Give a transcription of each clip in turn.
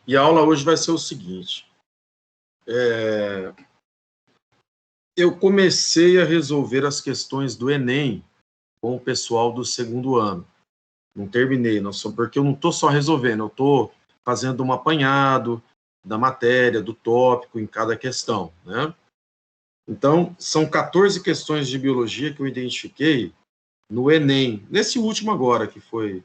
E a aula hoje vai ser o seguinte. Eu comecei a resolver as questões do Enem com o pessoal do segundo ano. Não terminei, não só porque eu não estou só resolvendo, eu estou fazendo um apanhado da matéria, do tópico em cada questão, né? Então, são 14 questões de biologia que eu identifiquei no Enem, nesse último agora, que foi...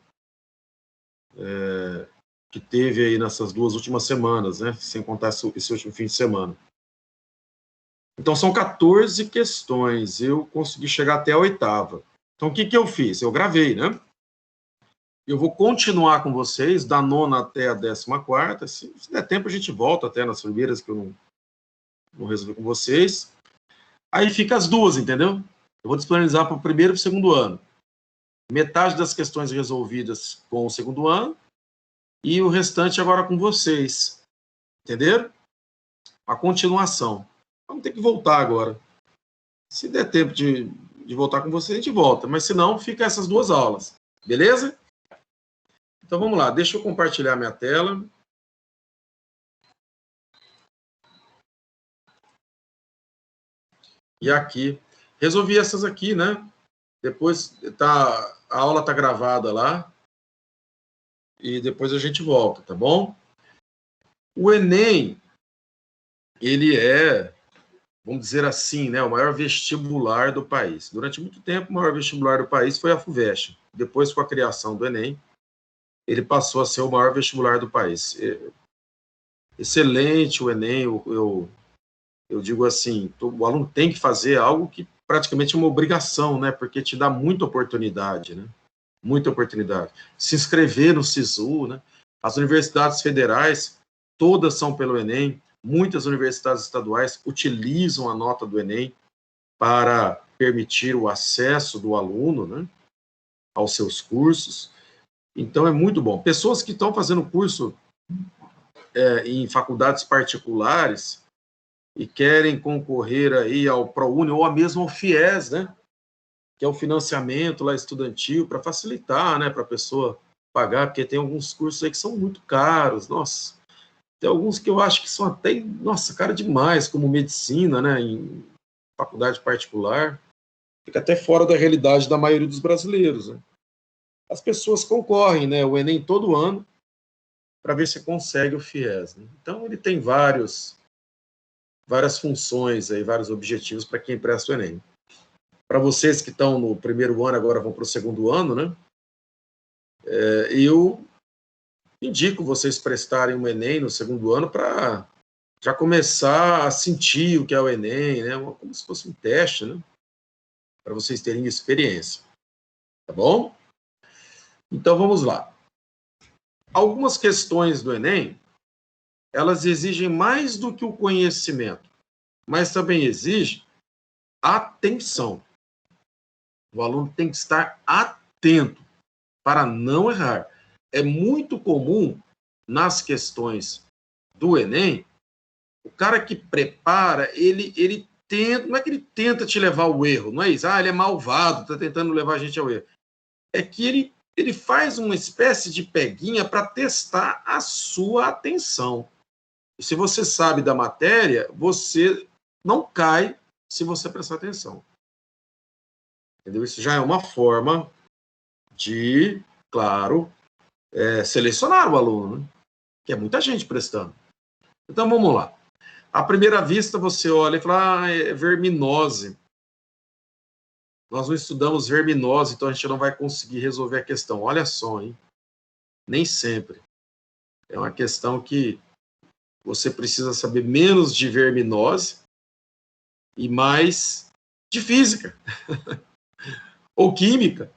que teve aí nessas 2 últimas semanas, né? Sem contar esse último fim de semana. Então, são 14 questões. Eu consegui chegar até a 8ª. Então, o que eu fiz? Eu gravei, né? Eu vou continuar com vocês, da 9ª até a 14ª. Se der tempo, a gente volta até nas primeiras, que eu não resolvi com vocês. Aí fica as 2, entendeu? Eu vou disponibilizar para o primeiro e para o segundo ano. Metade das questões resolvidas com o segundo ano e o restante agora com vocês. Entenderam? A continuação. Vamos ter que voltar agora. Se der tempo de voltar com vocês, a gente volta. Mas se não, fica essas 2 aulas. Beleza? Então vamos lá. Deixa eu compartilhar minha tela. E aqui. Resolvi essas aqui, né? Depois a aula está gravada lá. E depois a gente volta, tá bom? O Enem, ele é, vamos dizer assim, né, o maior vestibular do país. Durante muito tempo, o maior vestibular do país foi a FUVEST. Depois, com a criação do Enem, ele passou a ser o maior vestibular do país. Excelente o Enem, eu digo assim, o aluno tem que fazer algo que praticamente é uma obrigação, né, porque te dá muita oportunidade, né, muita oportunidade. Se inscrever no SISU, né, as universidades federais, todas são pelo Enem, muitas universidades estaduais utilizam a nota do Enem para permitir o acesso do aluno, né, aos seus cursos. Então, é muito bom. Pessoas que estão fazendo curso em faculdades particulares e querem concorrer aí ao ProUni ou mesmo ao FIES, né, que é o financiamento lá estudantil, para facilitar, né, para a pessoa pagar, porque tem alguns cursos aí que são muito caros, nossa. Tem alguns que eu acho que são até, nossa, caro demais, como medicina, né, em faculdade particular, fica até fora da realidade da maioria dos brasileiros, né. As pessoas concorrem, né, o Enem todo ano, para ver se consegue o FIES, né. Então, ele tem várias funções, aí, vários objetivos para quem presta o Enem. Para vocês que estão no primeiro ano, agora vão para o segundo ano, né, eu indico vocês prestarem o Enem no segundo ano para já começar a sentir o que é o Enem, né, como se fosse um teste, né, para vocês terem experiência. Tá bom? Então, vamos lá. Algumas questões do Enem, elas exigem mais do que o conhecimento, mas também exigem atenção. O aluno tem que estar atento para não errar. É muito comum nas questões do Enem, o cara que prepara, ele tenta, não é que ele tenta te levar ao erro, não é isso, ele é malvado, está tentando levar a gente ao erro. É que ele faz uma espécie de peguinha para testar a sua atenção. E se você sabe da matéria, você não cai se você prestar atenção. Entendeu? Isso já é uma forma de, claro, selecionar o aluno, né? Que é muita gente prestando. Então, vamos lá. À primeira vista, você olha e fala, é verminose. Nós não estudamos verminose, então a gente não vai conseguir resolver a questão. Olha só, hein? Nem sempre. É uma questão que você precisa saber menos de verminose e mais de física ou química,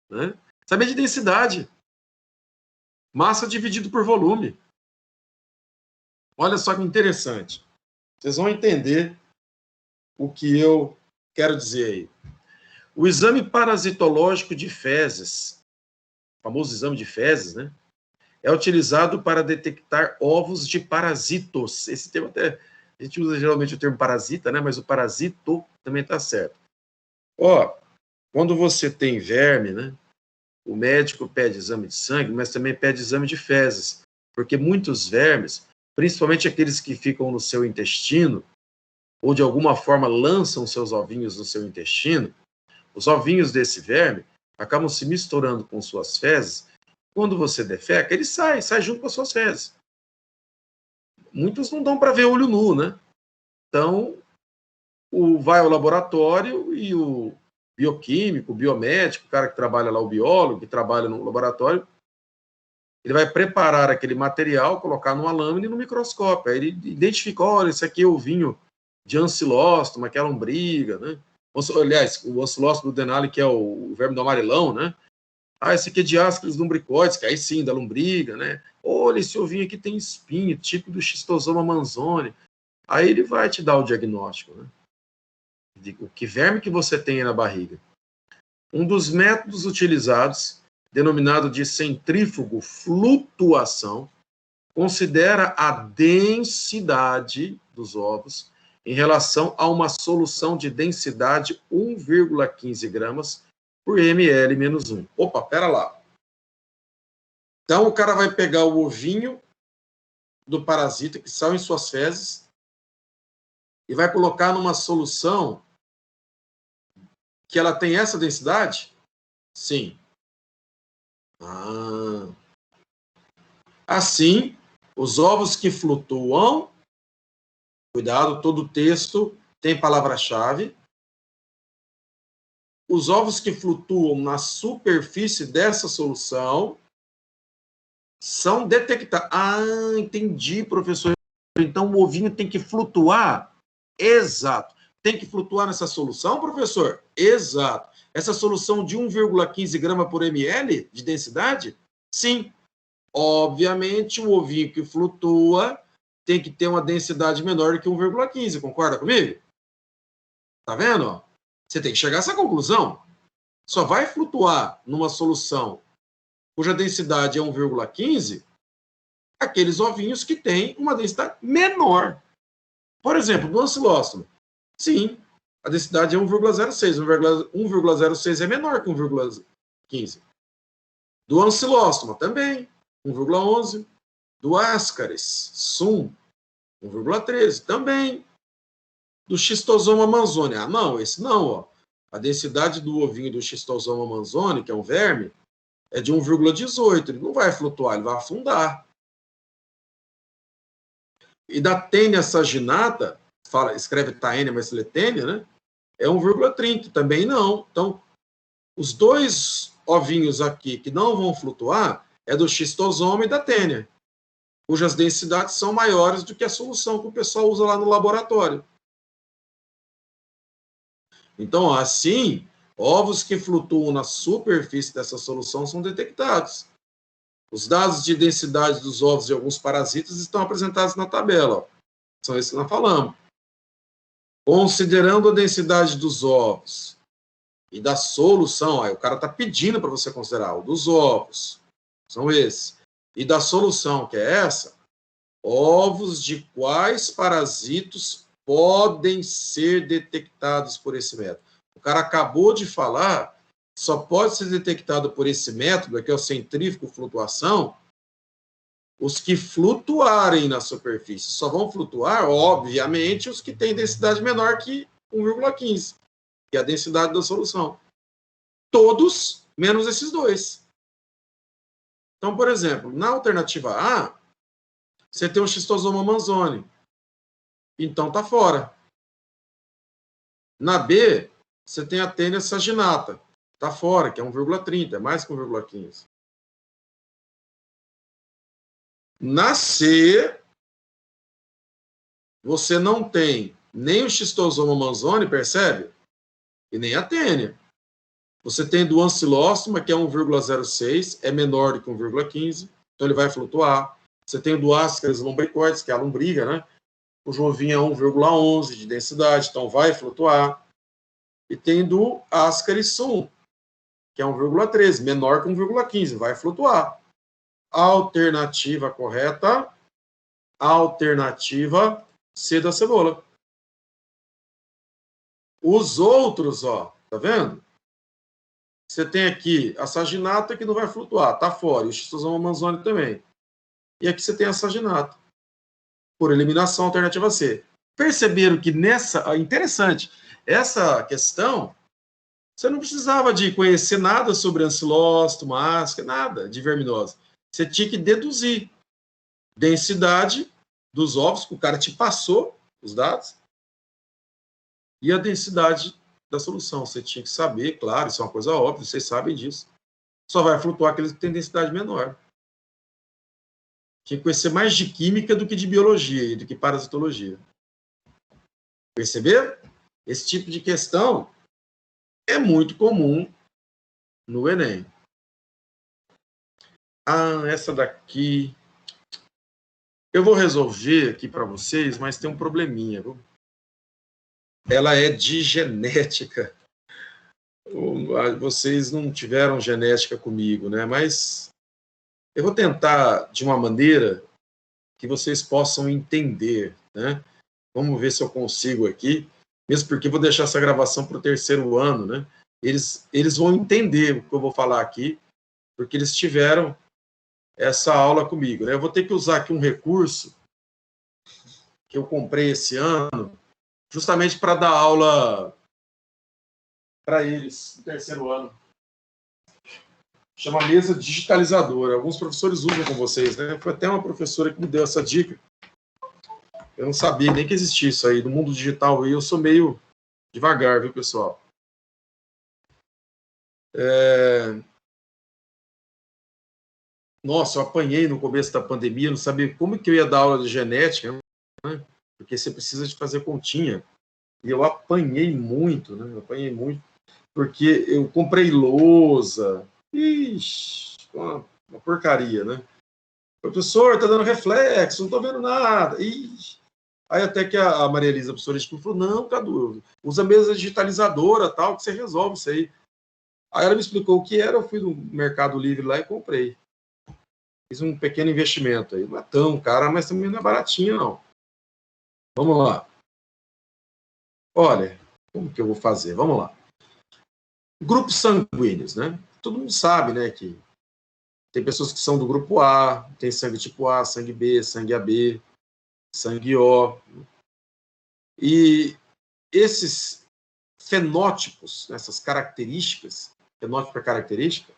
né? Saber de densidade. Massa dividido por volume. Olha só que interessante. Vocês vão entender o que eu quero dizer aí. O exame parasitológico de fezes, o famoso exame de fezes, né, é utilizado para detectar ovos de parasitos. Esse termo até, a gente usa geralmente o termo parasita, né, mas o parasito também está certo. Quando você tem verme, né, o médico pede exame de sangue, mas também pede exame de fezes, porque muitos vermes, principalmente aqueles que ficam no seu intestino, ou de alguma forma lançam seus ovinhos no seu intestino, os ovinhos desse verme acabam se misturando com suas fezes. Quando você defeca, ele sai junto com as suas fezes. Muitos não dão para ver olho nu, né? Então, vai ao laboratório e o bioquímico, o biomédico, o cara que trabalha lá, o biólogo, que trabalha no laboratório, ele vai preparar aquele material, colocar numa lâmina e no microscópio. Aí ele identifica, olha, esse aqui é o vinho de Ancilóstoma, aquela lombriga, né? Aliás, o Ancilóstoma do Denali, que é o verme do amarelão, né? Ah, esse aqui é de Ascaris lumbricoides, que aí sim, da lombriga, né? Olha, esse ovinho aqui tem espinho, tipo do Schistosoma manzoni. Aí ele vai te dar o diagnóstico, né? De que verme que você tem aí na barriga. Um dos métodos utilizados, denominado de centrífugo flutuação, considera a densidade dos ovos em relação a uma solução de densidade 1,15 gramas por ml menos 1. Opa, pera lá. Então, o cara vai pegar o ovinho do parasita que saiu em suas fezes e vai colocar numa solução que ela tem essa densidade? Sim. Assim, os ovos que flutuam, cuidado, todo texto tem palavra-chave. Os ovos que flutuam na superfície dessa solução são detectados. Ah, entendi, professor. Então o ovinho tem que flutuar? Exato. Tem que flutuar nessa solução, professor? Exato. Essa solução de 1,15 grama por ml de densidade? Sim. Obviamente, o ovinho que flutua tem que ter uma densidade menor que 1,15. Concorda comigo? Tá vendo? Você tem que chegar a essa conclusão. Só vai flutuar numa solução cuja densidade é 1,15 aqueles ovinhos que têm uma densidade menor. Por exemplo, do Ancilóstoma. Sim, a densidade é 1,06. 1,06 é menor que 1,15. Do Ancilóstoma também, 1,11. Do Ascaris sum, 1,13. Também. Do Schistosoma manzoni. Ah, não, esse não, ó. A densidade do ovinho do Schistosoma manzoni, que é um verme, é de 1,18. Ele não vai flutuar, ele vai afundar. E da Taenia saginata, escreve Taenia, mas lê Taenia, né? É 1,30. Também não. Então, os dois ovinhos aqui que não vão flutuar é do Schistosoma e da Taenia, cujas densidades são maiores do que a solução que o pessoal usa lá no laboratório. Então, assim, ovos que flutuam na superfície dessa solução são detectados. Os dados de densidade dos ovos de alguns parasitas estão apresentados na tabela. Ó. São esses que nós falamos. Considerando a densidade dos ovos e da solução, aí o cara está pedindo para você considerar o dos ovos, são esses, e da solução, que é essa, ovos de quais parasitos podem ser detectados por esse método. O cara acabou de falar, só pode ser detectado por esse método, que é o centrífugo flutuação, os que flutuarem na superfície. Só vão flutuar, obviamente, os que têm densidade menor que 1,15, que é a densidade da solução. Todos, menos esses dois. Então, por exemplo, na alternativa A, você tem o Schistosoma manzoni. Então, está fora. Na B, você tem a Taenia saginata. Está fora, que é 1,30, é mais que 1,15. Na C, você não tem nem o Schistosoma manzoni, percebe? E nem a Taenia. Você tem do Ancilóstoma, que é 1,06, é menor do que 1,15, então ele vai flutuar. Você tem o do Ascaris lumbricoides, que é a lombriga, né? Cujo ovinho é 1,11 de densidade, então vai flutuar. E tem do Ascaris sum, que é 1,13, menor que 1,15, vai flutuar. Alternativa correta, alternativa C da cebola. Os outros, ó, tá vendo? Você tem aqui a saginata que não vai flutuar, tá fora, e o Schistosoma manzoni também. E aqui você tem açaginato. Por eliminação, alternativa C. Perceberam que nessa... Interessante. Essa questão, você não precisava de conhecer nada sobre ancilócito, máscara, nada de verminose. Você tinha que deduzir densidade dos ovos, que o cara te passou os dados, e a densidade da solução. Você tinha que saber, claro, isso é uma coisa óbvia, vocês sabem disso. Só vai flutuar aqueles que têm densidade menor. Tinha que conhecer mais de química do que de biologia e do que parasitologia. Perceberam? Esse tipo de questão é muito comum no Enem. Ah, essa daqui... Eu vou resolver aqui para vocês, mas tem um probleminha, viu? Ela é de genética. Vocês não tiveram genética comigo, né? Mas eu vou tentar de uma maneira que vocês possam entender, né? Vamos ver se eu consigo aqui, mesmo porque vou deixar essa gravação para o terceiro ano, né? Eles vão entender o que eu vou falar aqui, porque eles tiveram essa aula comigo, né? Eu vou ter que usar aqui um recurso que eu comprei esse ano, justamente para dar aula para eles no terceiro ano. Chama mesa digitalizadora. Alguns professores usam com vocês, né? Foi até uma professora que me deu essa dica. Eu não sabia nem que existia isso aí. No mundo digital eu sou meio devagar, viu, pessoal? Nossa, eu apanhei no começo da pandemia, não sabia como que eu ia dar aula de genética, né? Porque você precisa de fazer continha. E eu apanhei muito, né? Eu apanhei muito, porque eu comprei lousa. Ixi, uma porcaria, né? Professor, tá dando reflexo, não tô vendo nada. Ixi. Aí até que a Maria Elisa, a professora, falou, não, Cadu, usa mesa digitalizadora, tal, que você resolve isso aí. Aí ela me explicou o que era, eu fui no Mercado Livre lá e comprei. Fiz um pequeno investimento aí. Não é tão caro, mas também não é baratinho, não. Vamos lá. Olha, como que eu vou fazer? Vamos lá. Grupos sanguíneos, né? Todo mundo sabe, né, que tem pessoas que são do grupo A, tem sangue tipo A, sangue B, sangue AB, sangue O. E esses fenótipos, essas características, fenótipo é característica,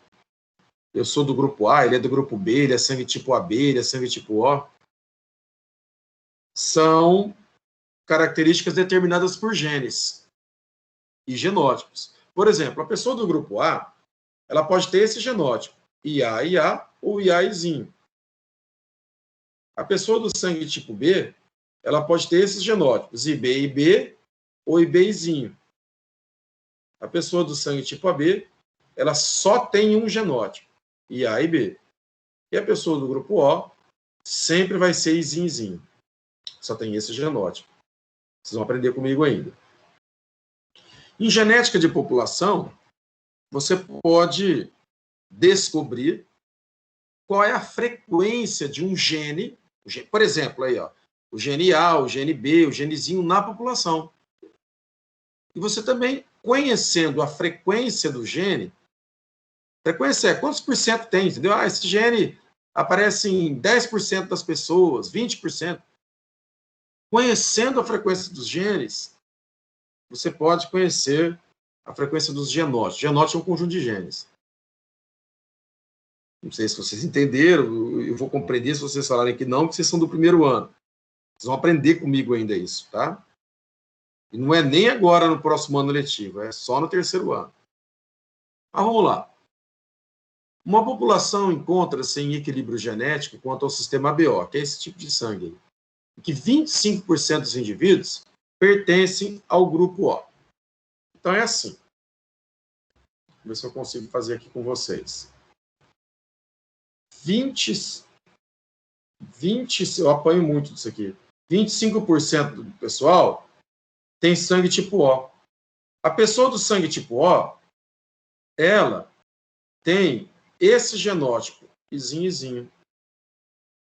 eu sou do grupo A, ele é do grupo B, ele é sangue tipo AB, ele é sangue tipo O, são características determinadas por genes e genótipos. Por exemplo, a pessoa do grupo A, ela pode ter esse genótipo, IA ou IAzinho. A pessoa do sangue tipo B, ela pode ter esses genótipos, IB ou IBzinho. A pessoa do sangue tipo AB, ela só tem um genótipo, IA e B. E a pessoa do grupo O sempre vai ser Izinho. Só tem esse genótipo. Vocês vão aprender comigo ainda. Em genética de população, você pode descobrir qual é a frequência de um gene, por exemplo, aí, ó, o gene A, o gene B, o genezinho na população. E você também, conhecendo a frequência do gene, frequência é quantos por cento tem, entendeu? Ah, esse gene aparece em 10% das pessoas, 20%. Conhecendo a frequência dos genes, você pode conhecer a frequência dos genótipos. Genótipo é um conjunto de genes. Não sei se vocês entenderam, eu vou compreender se vocês falarem que não, porque vocês são do primeiro ano. Vocês vão aprender comigo ainda isso, tá? E não é nem agora no próximo ano letivo, é só no terceiro ano. Mas vamos lá. Uma população encontra-se em equilíbrio genético quanto ao sistema ABO, que é esse tipo de sangue, em que 25% dos indivíduos pertencem ao grupo O. Então é assim. Vou ver se eu consigo fazer aqui com vocês. 20, eu apanho muito disso aqui. 25% do pessoal tem sangue tipo O. A pessoa do sangue tipo O, ela tem esse genótipo, Izinho.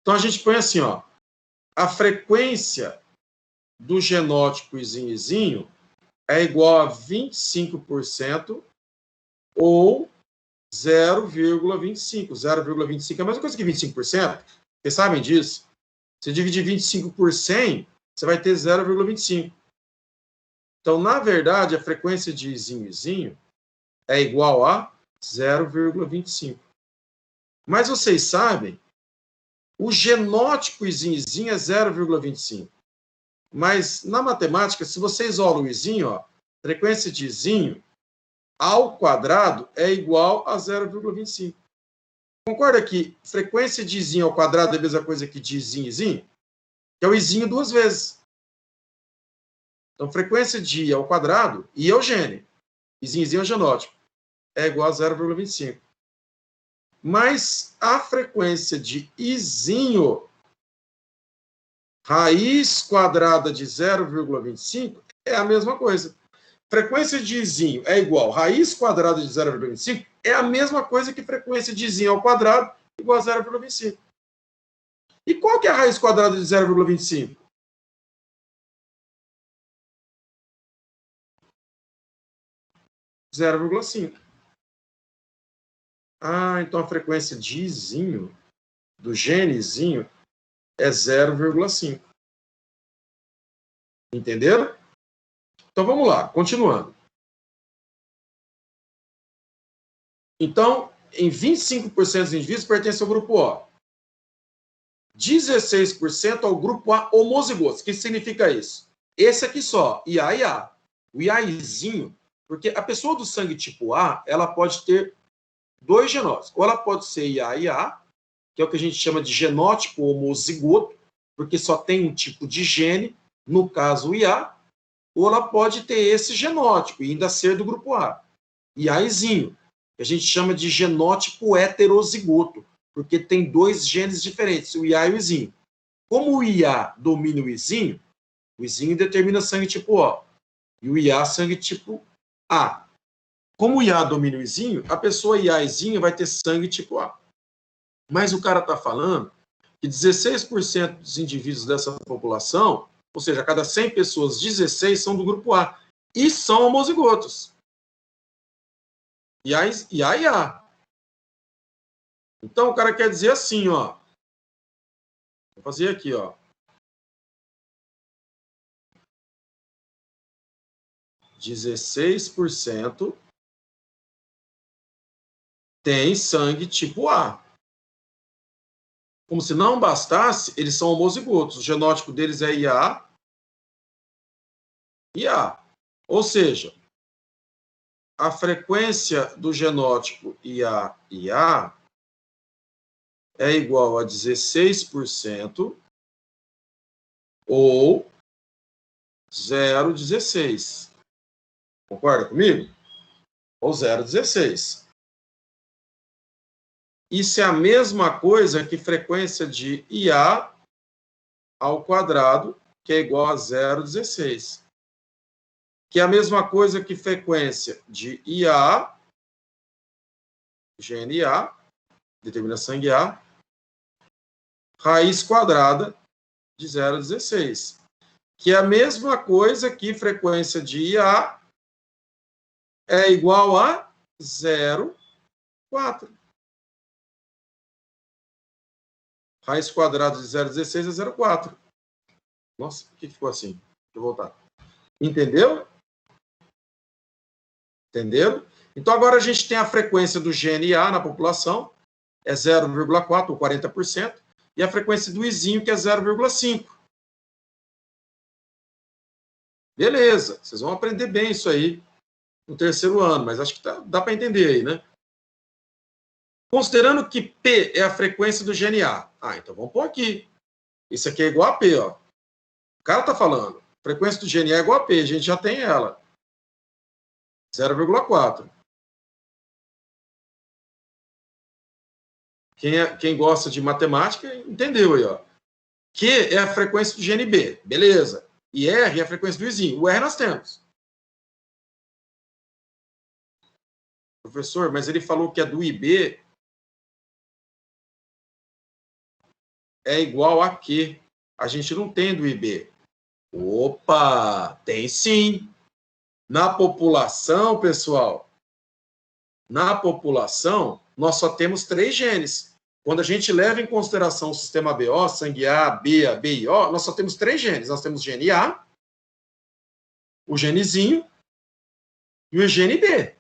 Então a gente põe assim, ó, a frequência do genótipo Izinho é igual a 25% ou 0,25. 0,25 é a mesma coisa que 25%. Vocês sabem disso? Se dividir 25 por 100, você vai ter 0,25. Então, na verdade, a frequência de izinho e izinho é igual a 0,25. Mas vocês sabem, o genótipo izinho e izinho é 0,25. Mas na matemática, se você isola o izinho, ó, frequência de izinho ao quadrado é igual a 0,25. Concorda que frequência de izinho ao quadrado é a mesma coisa que de izinho e izinho? Que é o izinho duas vezes. Então, frequência de I ao quadrado, I é o gene, izinho e izinho é o genótipo, é igual a 0,25. Mas a frequência de izinho, raiz quadrada de 0,25, é a mesma coisa. Frequência de izinho é igual a raiz quadrada de 0,25, é a mesma coisa que frequência de izinho ao quadrado igual a 0,25. E qual que é a raiz quadrada de 0,25? 0,5. Ah, então a frequência de izinho, do genezinho, é 0,5. Entenderam? Então vamos lá, continuando. Então, em 25% dos indivíduos pertence ao grupo O. 16% ao grupo A homozigotos. O que significa isso? Esse aqui só, IA e A. O IAzinho, porque a pessoa do sangue tipo A, ela pode ter dois genótipos. Ou ela pode ser IA e A, que é o que a gente chama de genótipo homozigoto, porque só tem um tipo de gene, no caso o IA, ou ela pode ter esse genótipo e ainda ser do grupo A. IAzinho, que a gente chama de genótipo heterozigoto, porque tem dois genes diferentes, o IA e o izinho. Como o IA domina o izinho determina sangue tipo O, e o IA sangue tipo A. Como o IA domina o izinho, a pessoa IAzinho vai ter sangue tipo A. Mas o cara está falando que 16% dos indivíduos dessa população, ou seja, a cada 100 pessoas, 16 são do grupo A e são homozigotos. IA e A. Então o cara quer dizer assim, ó. Vou fazer aqui, ó. 16% tem sangue tipo A. Como se não bastasse, eles são homozigotos. O genótipo deles é IA e A. Ou seja, a frequência do genótipo IA e A é igual a 16% ou 0,16. Concorda comigo? Ou 0,16. Isso é a mesma coisa que frequência de IA ao quadrado, que é igual a 0,16. Que é a mesma coisa que frequência de IA, GNA, determina sangue A, raiz quadrada de 0,16. Que é a mesma coisa que frequência de IA é igual a 0,4. Raiz quadrada de 0,16 é 0,4. Nossa, por que ficou assim? Deixa eu voltar. Entendeu? Entenderam? Então, agora a gente tem a frequência do GNA na população, é 0,4 ou 40%, e a frequência do izinho, que é 0,5. Beleza, vocês vão aprender bem isso aí no terceiro ano, mas acho que dá para entender aí, né? Considerando que P é a frequência do GNA. Ah, então vamos pôr aqui. Isso aqui é igual a P, ó. O cara está falando. Frequência do GNA é igual a P, a gente já tem ela. 0,4. Quem gosta de matemática entendeu aí, ó. Q é a frequência do GNB, beleza. E R é a frequência do izinho. O R nós temos. Professor, mas ele falou que a do IB é igual a Q. A gente não tem do IB. Opa, tem sim. Na população, pessoal, na população, nós só temos 3 genes. quando a gente leva em consideração o sistema BO, sangue A, B e O, nós só temos 3 genes. Nós temos o gene A, o genezinho e o gene B.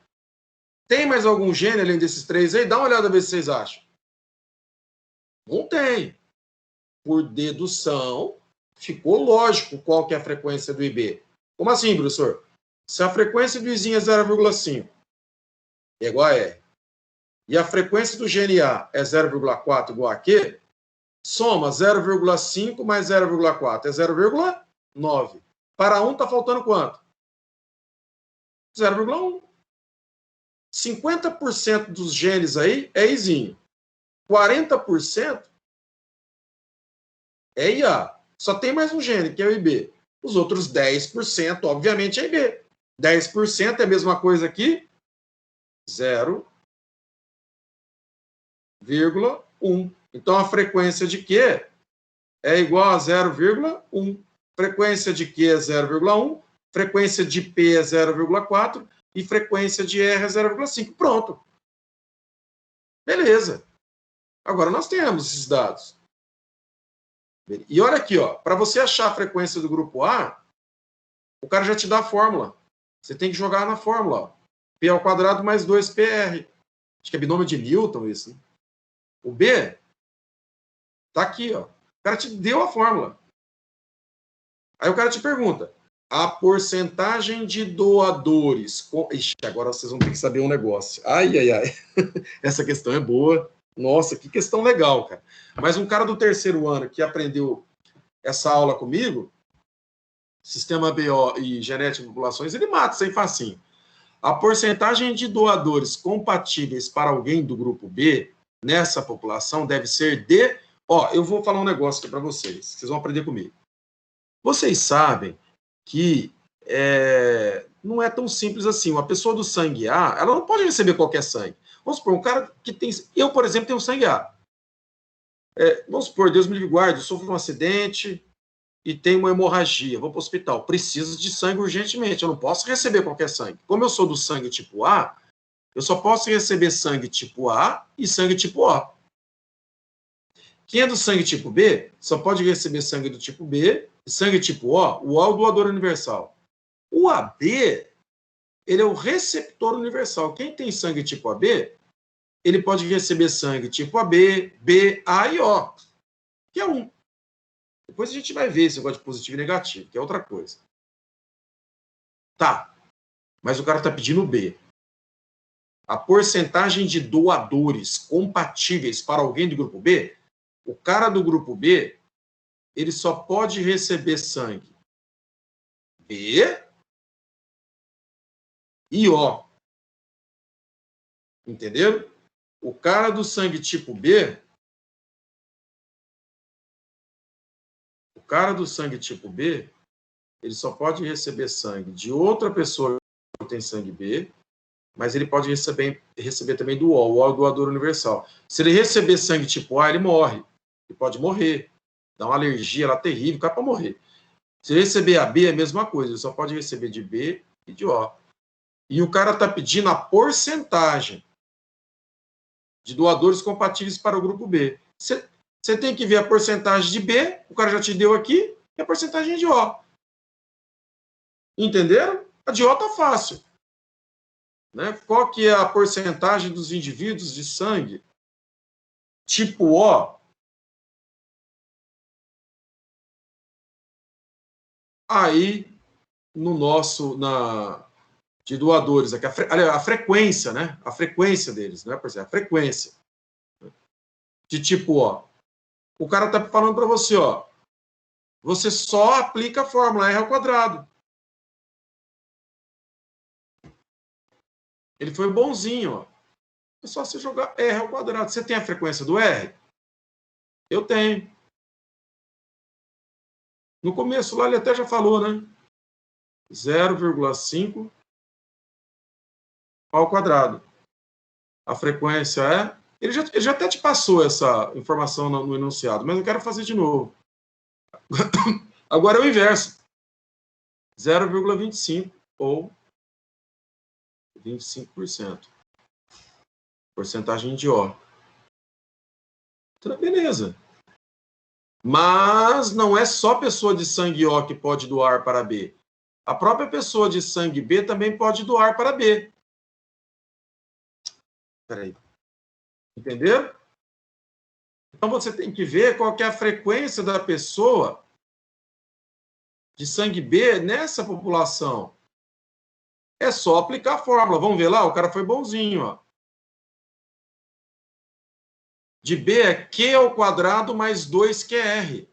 Tem mais algum gene além desses 3 aí? Dá uma olhada, ver se vocês acham. Não tem. Por dedução, ficou lógico qual que é a frequência do IB. Como assim, professor? Se a frequência do Izinho é 0,5, é igual a R, e a frequência do gene A é 0,4 igual a Q, soma 0,5 mais 0,4 é 0,9. Para 1 está faltando quanto? 0,1. 50% dos genes aí é Izinho. 40% é IA. Só tem mais um gene, que é o IB. Os outros 10%, obviamente, é IB. 10% é a mesma coisa aqui, 0,1. Então, a frequência de Q é igual a 0,1. Frequência de Q é 0,1, frequência de P é 0,4 e frequência de R é 0,5. Pronto. Beleza. Agora, nós temos esses dados. E olha aqui, ó, para você achar a frequência do grupo A, o cara já te dá a fórmula. Você tem que jogar na fórmula. Ó. P ao quadrado mais 2PR. Acho que é binômio de Newton isso. Né? O B tá aqui, ó. O cara te deu a fórmula. Aí o cara te pergunta, a porcentagem de doadores... Ixi, agora vocês vão ter que saber um negócio. Ai, ai, ai. Essa questão é boa. Nossa, que questão legal, cara. Mas um cara do terceiro ano que aprendeu essa aula comigo, sistema BO e genética de populações, ele mata sem facinho. A porcentagem de doadores compatíveis para alguém do grupo B nessa população deve ser de... Ó, eu vou falar um negócio aqui para vocês vão aprender comigo. Vocês sabem que não é tão simples assim. Uma pessoa do sangue A, ela não pode receber qualquer sangue. Vamos supor, um cara que tem... Eu, por exemplo, tenho sangue A. Vamos supor, Deus me livre e guarde, eu sofro um acidente e tenho uma hemorragia, vou para o hospital, preciso de sangue urgentemente, eu não posso receber qualquer sangue. Como eu sou do sangue tipo A, eu só posso receber sangue tipo A e sangue tipo O. Quem é do sangue tipo B, só pode receber sangue do tipo B e sangue tipo O é o doador universal. O AB, ele é o receptor universal. Quem tem sangue tipo AB, ele pode receber sangue tipo AB, B, A e O, que é 1. Depois a gente vai ver esse negócio de positivo e negativo, que é outra coisa. Tá, mas o cara está pedindo B. A porcentagem de doadores compatíveis para alguém do grupo B, o cara do grupo B, ele só pode receber sangue B e O. Entenderam? O cara do sangue tipo B, ele só pode receber sangue de outra pessoa que tem sangue B, mas ele pode receber também do O. O é o doador universal. Se ele receber sangue tipo A, ele morre. Ele pode morrer. Dá uma alergia lá terrível, o cara pode morrer. Se ele receber a B, é a mesma coisa. Ele só pode receber de B e de O. E o cara está pedindo a porcentagem de doadores compatíveis para o grupo B. Você tem que ver a porcentagem de B, o cara já te deu aqui, e a porcentagem de O. Entenderam? A de O tá fácil. Né? Qual que é a porcentagem dos indivíduos de sangue tipo O? Aí, no nosso, de doadores, aqui, a frequência, né? A frequência deles, né? Por exemplo, a frequência de tipo O. O cara tá falando para você, ó, você só aplica a fórmula R ao quadrado. Ele foi bonzinho, ó. É só você jogar R ao quadrado. Você tem a frequência do R? Eu tenho. No começo lá ele até já falou, né? 0,5 ao quadrado. A frequência é... Ele já até te passou essa informação no enunciado, mas eu quero fazer de novo. Agora é o inverso. 0,25 ou 25%. Porcentagem de O. Beleza. Mas não é só pessoa de sangue O que pode doar para B. A própria pessoa de sangue B também pode doar para B. Peraí. Entenderam? Então você tem que ver qual que é a frequência da pessoa de sangue B nessa população. É só aplicar a fórmula. Vamos ver lá? O cara foi bonzinho, ó. De B é Q ao quadrado mais 2QR.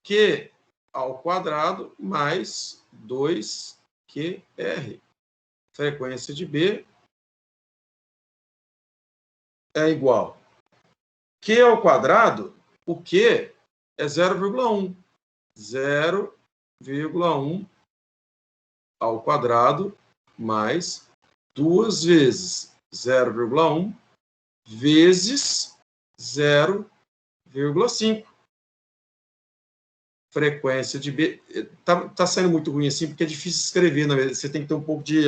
Q ao quadrado mais 2QR. Frequência de B é igual. Q ao quadrado, o Q é 0,1. 0,1 ao quadrado mais 2 vezes 0,1 vezes 0,5. Frequência de B. Tá saindo muito ruim assim, porque é difícil escrever, né? Você tem que ter um pouco de,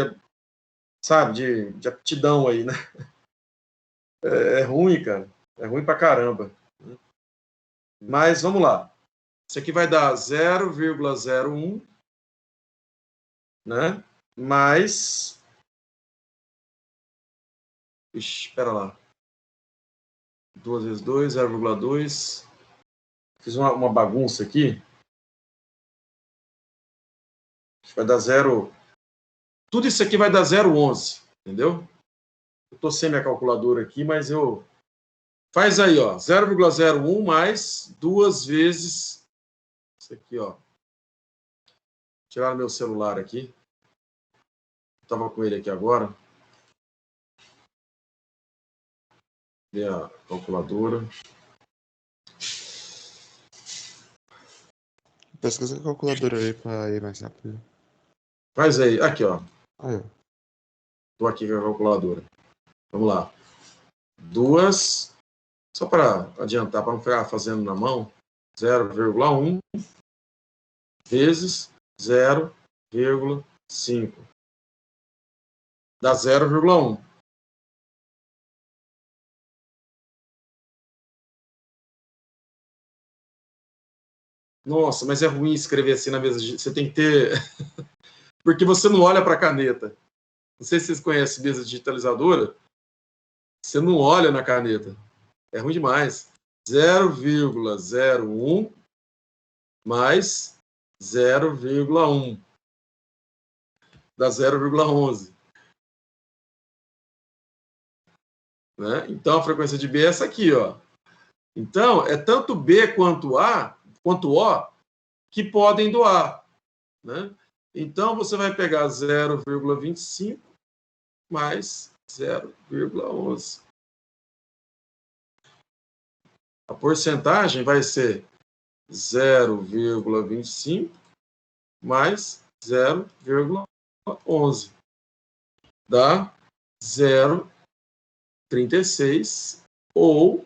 sabe, de aptidão aí, né? É ruim, cara. É ruim pra caramba. Mas vamos lá. Isso aqui vai dar 0,01, né? Mais... Ixi, espera lá. 2 vezes 2, 0,2. Fiz uma bagunça aqui. Vai dar 0... Tudo isso aqui vai dar 0,11, entendeu? Eu estou sem minha calculadora aqui, mas eu... Faz aí, ó. 0,01 mais 2 vezes... Isso aqui, ó. Vou tirar meu celular aqui. Estava com ele aqui agora. Cadê a calculadora? Pesquisa a calculadora aí para ir mais rápido. Faz aí. Aqui, ó. Aí, ó. Estou aqui com a calculadora. Vamos lá. 2... Só para adiantar, para não ficar fazendo na mão. 0,1 vezes 0,5. Dá 0,1. Nossa, mas é ruim escrever assim na mesa. Você tem que ter... Porque você não olha para a caneta. Não sei se vocês conhecem mesa digitalizadora. Você não olha na caneta. É ruim demais. 0,01 mais 0,1. Dá 0,11. Né? Então, a frequência de B é essa aqui, ó. Então, é tanto B quanto O que podem doar. Né? Então, você vai pegar 0,25 mais 0,11. A porcentagem vai ser 0,25 mais 0,11. Dá 0,36 ou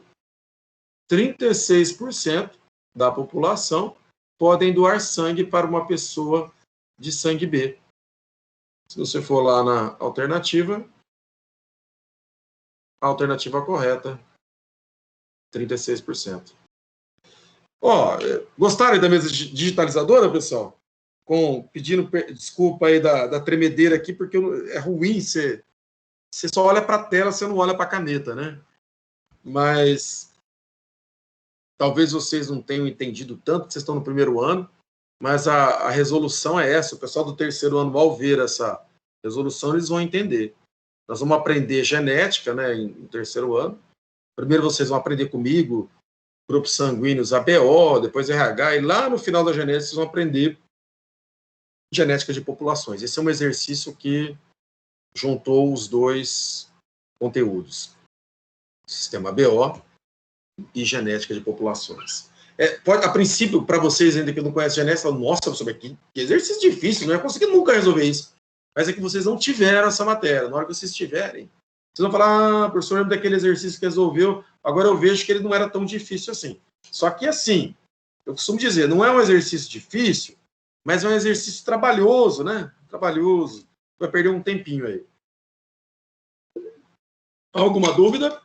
36% da população podem doar sangue para uma pessoa de sangue B. Se você for lá na alternativa, a alternativa correta, 36%. Ó, gostaram da mesa digitalizadora, pessoal? Pedindo desculpa aí da tremedeira aqui, porque é ruim, você só olha para a tela, você não olha para a caneta, né? Mas talvez vocês não tenham entendido tanto, que vocês estão no primeiro ano, mas a resolução é essa. O pessoal do terceiro ano, ao ver essa resolução, eles vão entender. Nós vamos aprender genética, né, no terceiro ano. Primeiro vocês vão aprender comigo, grupos sanguíneos ABO, depois RH, e lá no final da genética vocês vão aprender genética de populações. Esse é um exercício que juntou os dois conteúdos, sistema ABO e genética de populações. A princípio, para vocês ainda que não conhecem genética, nossa, professor, que exercício difícil, não é conseguir nunca resolver isso. Mas é que vocês não tiveram essa matéria. Na hora que vocês tiverem, vocês vão falar, professor, lembra daquele exercício que resolveu, agora eu vejo que ele não era tão difícil assim. Só que assim, eu costumo dizer, não é um exercício difícil, mas é um exercício trabalhoso, né? Trabalhoso. Vai perder um tempinho aí. Alguma dúvida?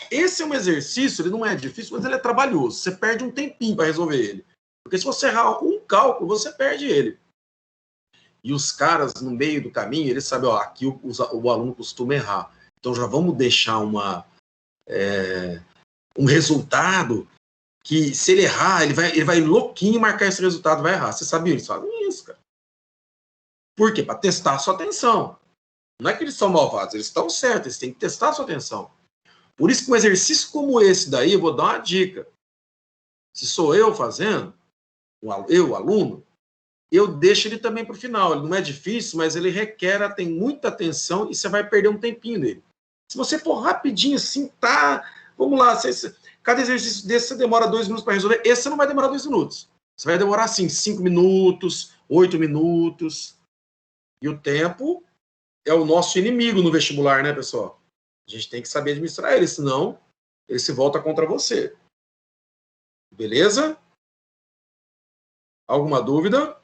Esse é um exercício, ele não é difícil, mas ele é trabalhoso. Você perde um tempinho para resolver ele. Porque se você errar um cálculo, você perde ele. E os caras, no meio do caminho, eles sabem, ó, aqui o aluno costuma errar. Então já vamos deixar um resultado que, se ele errar, ele vai louquinho marcar esse resultado, vai errar. Você sabia? Eles fazem isso, cara. Por quê? Para testar a sua atenção. Não é que eles são malvados, eles estão certos, eles têm que testar a sua atenção. Por isso que um exercício como esse daí, eu vou dar uma dica. Se sou eu fazendo, eu, aluno, eu deixo ele também para o final. Ele não é difícil, mas ele requer, tem muita atenção e você vai perder um tempinho nele. Se você for rapidinho assim, tá... Vamos lá, cada exercício desse você demora 2 minutos para resolver. Esse você não vai demorar 2 minutos. Você vai demorar, assim, 5 minutos, 8 minutos. E o tempo é o nosso inimigo no vestibular, né, pessoal? A gente tem que saber administrar ele, senão ele se volta contra você. Beleza? Alguma dúvida?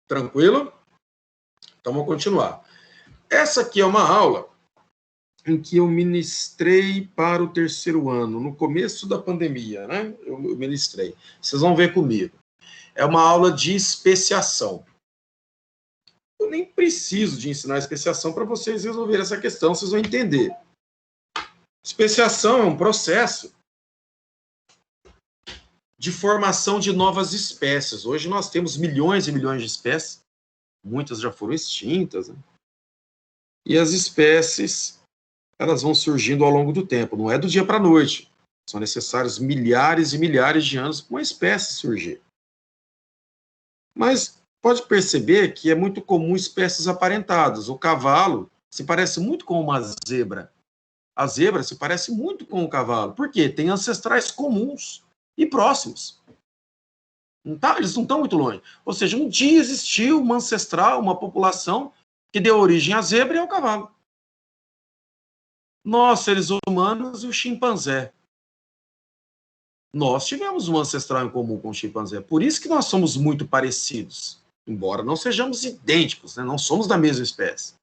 Tranquilo? Então, vamos continuar. Essa aqui é uma aula em que eu ministrei para o 3º ano, no começo da pandemia, né? Eu ministrei. Vocês vão ver comigo. É uma aula de especiação. Eu nem preciso de ensinar especiação para vocês resolverem essa questão, vocês vão entender. Especiação é um processo de formação de novas espécies. Hoje nós temos milhões e milhões de espécies, muitas já foram extintas, né? E as espécies, elas vão surgindo ao longo do tempo, não é do dia para a noite. São necessários milhares e milhares de anos para uma espécie surgir. Mas pode perceber que é muito comum espécies aparentadas. O cavalo se parece muito com uma zebra. A zebra se parece muito com o cavalo. Por quê? Tem ancestrais comuns e próximos. Não tá? Eles não estão muito longe. Ou seja, um dia existiu uma ancestral, uma população que deu origem à zebra e ao cavalo. Nós, seres humanos, e o chimpanzé. Nós tivemos um ancestral em comum com o chimpanzé. Por isso que nós somos muito parecidos. Embora não sejamos idênticos, né? Não somos da mesma espécie.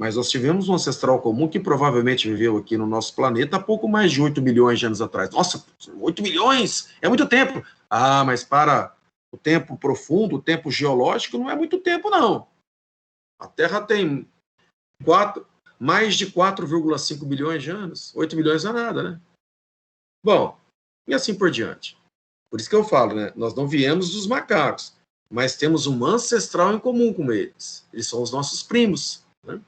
Mas nós tivemos um ancestral comum que provavelmente viveu aqui no nosso planeta há pouco mais de 8 milhões de anos atrás. Nossa, 8 milhões? É muito tempo. Ah, mas para o tempo profundo, o tempo geológico, não é muito tempo, não. A Terra tem mais de 4,5 bilhões de anos. 8 milhões não é nada, né? Bom, e assim por diante. Por isso que eu falo, né? Nós não viemos dos macacos, mas temos um ancestral em comum com eles. Eles são os nossos primos, né?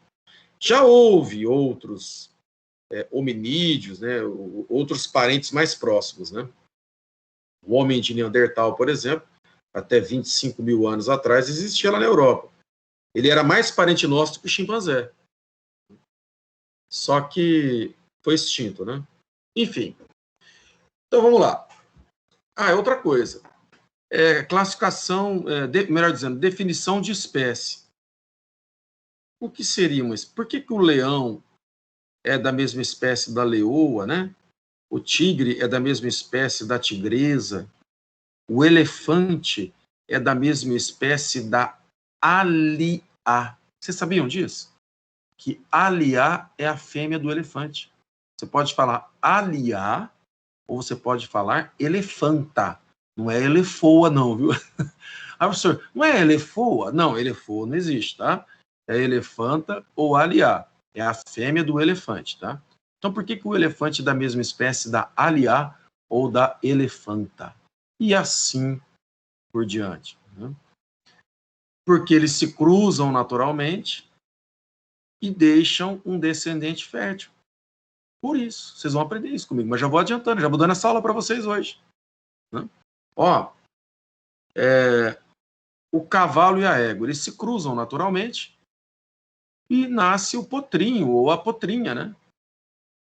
Já houve outros hominídeos, né? Outros parentes mais próximos, né? O homem de Neandertal, por exemplo, até 25 mil anos atrás, existia lá na Europa. Ele era mais parente nosso do que o chimpanzé. Só que foi extinto, né? Enfim. Então, vamos lá. Ah, outra coisa. Classificação, melhor dizendo, definição de espécie. O que seria uma espécie? Por que o leão é da mesma espécie da leoa, né? O tigre é da mesma espécie da tigresa. O elefante é da mesma espécie da aliá. Vocês sabiam disso? Que aliá é a fêmea do elefante. Você pode falar aliá ou você pode falar elefanta. Não é elefoa, não, viu? Ah, professor, não é elefoa? Não, elefoa não existe, tá? É elefanta ou aliá. É a fêmea do elefante, tá? Então, por que o elefante é da mesma espécie da aliá ou da elefanta? E assim por diante, né? Porque eles se cruzam naturalmente e deixam um descendente fértil. Por isso, vocês vão aprender isso comigo. Mas já vou adiantando, já vou dando essa aula para vocês hoje, né? Ó, o cavalo e a égua, eles se cruzam naturalmente e nasce o potrinho ou a potrinha, né?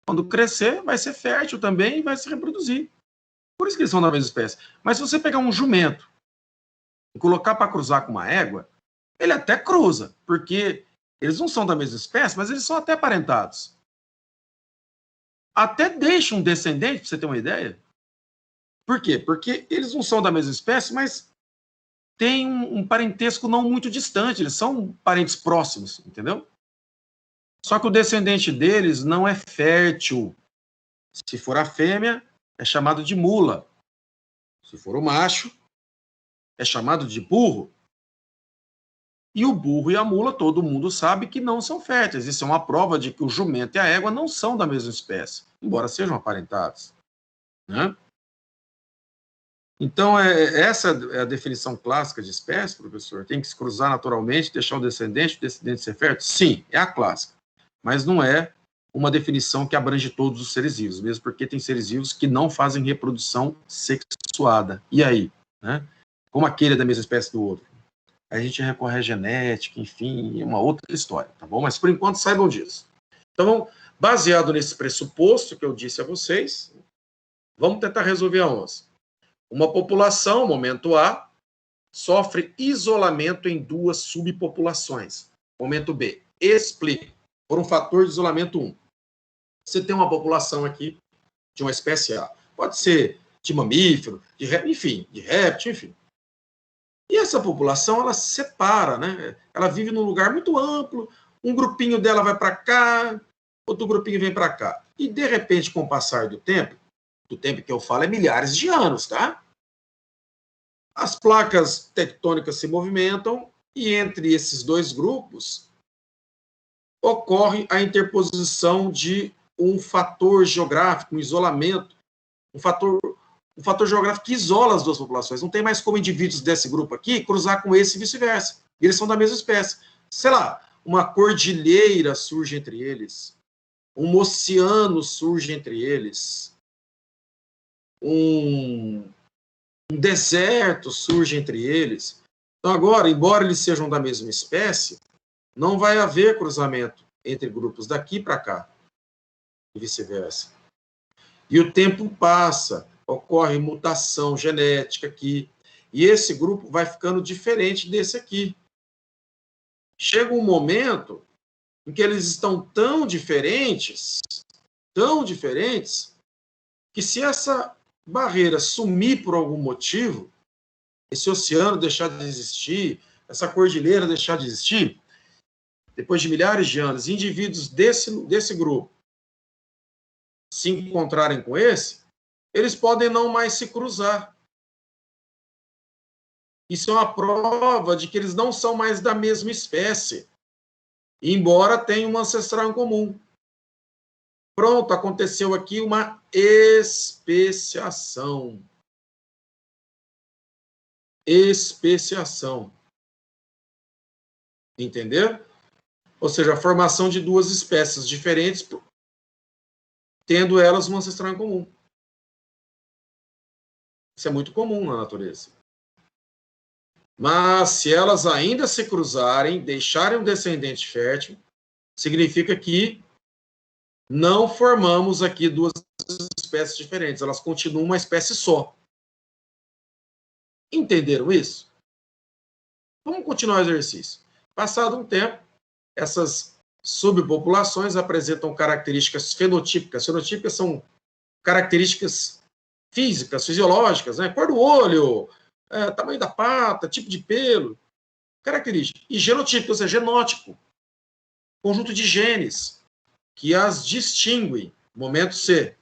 Quando crescer, vai ser fértil também e vai se reproduzir. Por isso que eles são da mesma espécie. Mas se você pegar um jumento e colocar para cruzar com uma égua, ele até cruza, porque eles não são da mesma espécie, mas eles são até parentados. Até deixa um descendente, para você ter uma ideia. Por quê? Porque eles não são da mesma espécie, mas têm um parentesco não muito distante, eles são parentes próximos, entendeu? Só que o descendente deles não é fértil. Se for a fêmea, é chamado de mula. Se for o macho, é chamado de burro. E o burro e a mula, todo mundo sabe que não são férteis. Isso é uma prova de que o jumento e a égua não são da mesma espécie, embora sejam aparentados, né? Então, essa é a definição clássica de espécie, professor? Tem que se cruzar naturalmente, deixar o descendente ser fértil? Sim, é a clássica. Mas não é uma definição que abrange todos os seres vivos, mesmo porque tem seres vivos que não fazem reprodução sexuada. E aí? Né? Como aquele é da mesma espécie do outro? A gente recorre à genética, enfim, é uma outra história, tá bom? Mas, por enquanto, saibam disso. Então, baseado nesse pressuposto que eu disse a vocês, vamos tentar resolver a onça. Uma população, momento A, sofre isolamento em duas subpopulações. Momento B, explica, por um fator de isolamento 1. Você tem uma população aqui de uma espécie A. Pode ser de mamífero, de réptil, enfim. E essa população, ela se separa, né? Ela vive num lugar muito amplo, um grupinho dela vai para cá, outro grupinho vem para cá. E, de repente, com o passar do tempo que eu falo é milhares de anos, tá? As placas tectônicas se movimentam e entre esses dois grupos ocorre a interposição de um fator geográfico, um isolamento, um fator geográfico que isola as duas populações. Não tem mais como indivíduos desse grupo aqui cruzar com esse e vice-versa. Eles são da mesma espécie. Sei lá, uma cordilheira surge entre eles, um oceano surge entre eles, um deserto surge entre eles. Então, agora, embora eles sejam da mesma espécie, não vai haver cruzamento entre grupos daqui para cá e vice-versa. E o tempo passa, ocorre mutação genética aqui, e esse grupo vai ficando diferente desse aqui. Chega um momento em que eles estão tão diferentes, que se essa barreira sumir por algum motivo, esse oceano deixar de existir, essa cordilheira deixar de existir, depois de milhares de anos, indivíduos desse grupo se encontrarem com esse, eles podem não mais se cruzar. Isso é uma prova de que eles não são mais da mesma espécie, embora tenham um ancestral em comum. Pronto, aconteceu aqui uma especiação. Especiação. Entendeu? Ou seja, a formação de duas espécies diferentes, tendo elas um ancestral em comum. Isso é muito comum na natureza. Mas, se elas ainda se cruzarem, deixarem um descendente fértil, significa que não formamos aqui duas espécies diferentes, elas continuam uma espécie só. Entenderam isso? Vamos continuar o exercício. Passado um tempo, essas subpopulações apresentam características fenotípicas. Fenotípicas são características físicas, fisiológicas, né? Cor do olho, tamanho da pata, tipo de pelo, característica. E genotípico, ou seja, genótipo, conjunto de genes que as distinguem, momento C,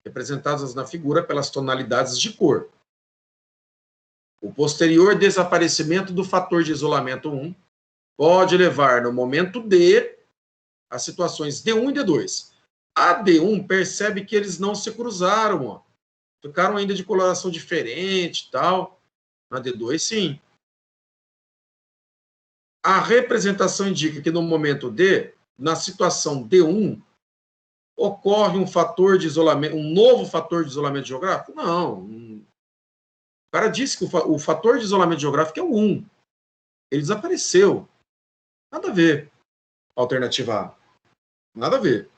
representadas na figura pelas tonalidades de cor. O posterior desaparecimento do fator de isolamento 1 pode levar, no momento D, a situações D1 e D2. A D1 percebe que eles não se cruzaram, ó. Ficaram ainda de coloração diferente e tal. Na D2, sim. A representação indica que no momento D, na situação D1, ocorre um fator de isolamento, um novo fator de isolamento geográfico? Não. O cara disse que o fator de isolamento geográfico é o 1. Ele desapareceu. Nada a ver. Alternativa A. Nada a ver.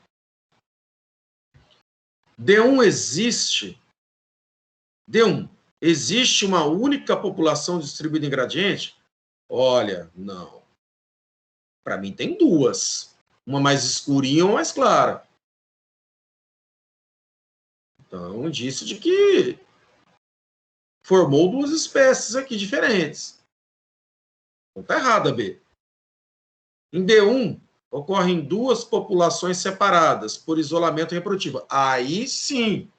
D1 existe. D1. Existe uma única população distribuída em gradiente? Olha, não. Para mim tem duas. Uma mais escurinha e uma mais clara. Então, um indício de que formou duas espécies aqui diferentes. Então, está errada, B. Em D1, ocorrem duas populações separadas por isolamento reprodutivo. Aí sim,